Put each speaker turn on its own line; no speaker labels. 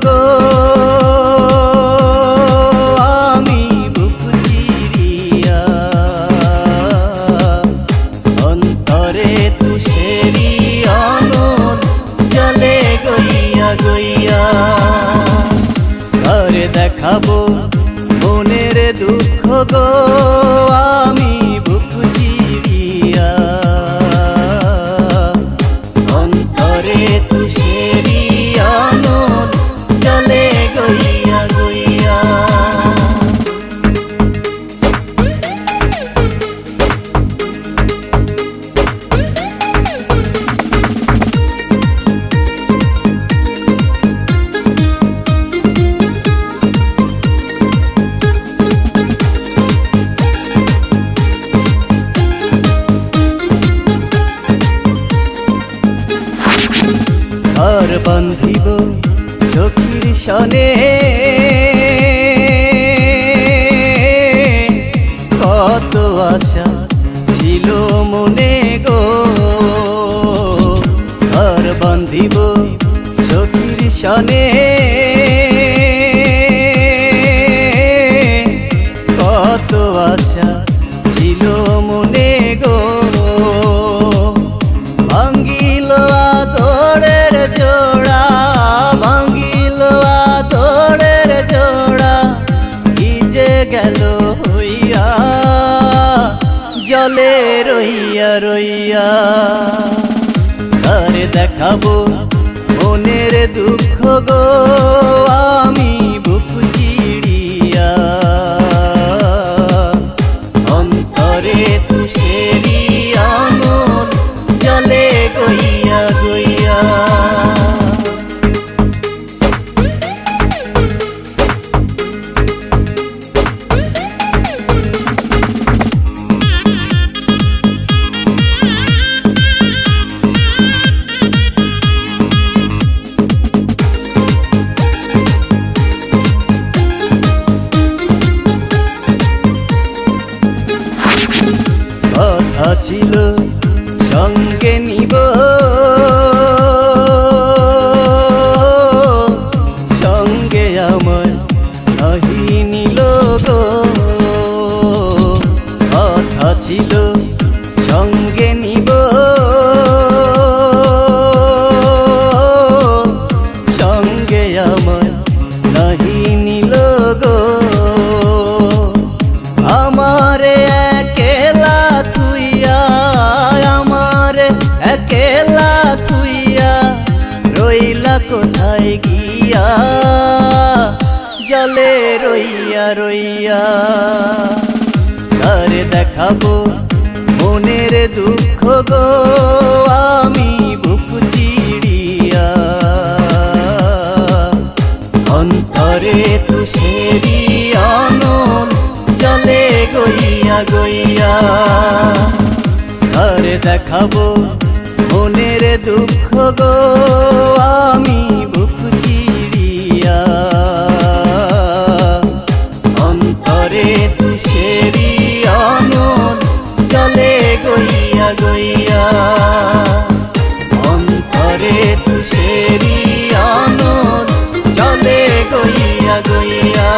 গো আমি বুক চিরিয়া অন্তরে তুষেরি আনন জলে গইয়া গইয়া ঘরে দেখাবো মনের দুঃখ গো আমি বুক চিরিয়া অন্তরে তুষেরি আনন জলে গইয়া গইয়া ঘর বান্ধিব সখীর সনে কত আশা ছিল মনে গো ঘর বান্ধিব সখীর সনে কত আশা ছিল মনে গো ভাঙ্গিল আদরের জোড়া ভাঙ্গিল আদরের জোড়া কি যে গেল হইয়া জলে রইয়া রইয়া ঘরে দেখাবো মনের দুঃখ গো আমি বুক চিরিয়া অন্তরে তুষেরি আনন জলে গইয়া গইয়া কথা ছিল সঙ্গে নিব সঙ্গে আমার নাহি নিল গো কথা ছিল সঙ্গে নিব সঙ্গে আমার নাহি নিল গো আমারে একলা তুইয়া আমারে একলা তুইয়া রইলা কোথায় গিয়া জলে রইয়া রইয়া ঘরে দেখাবো মনের দুঃখ গো আমি বুক চিরিয়া অন্তরে তুষেরি আনন জলে গইয়া গইয়া ঘরে দেখাবো মনের দুঃখ গো আমি বুক চিরিয়া অন্তরে তুষেরি আনন জলে গইয়া গইয়া অন্তরে তুষেরি আনন জলে গইয়া গইয়া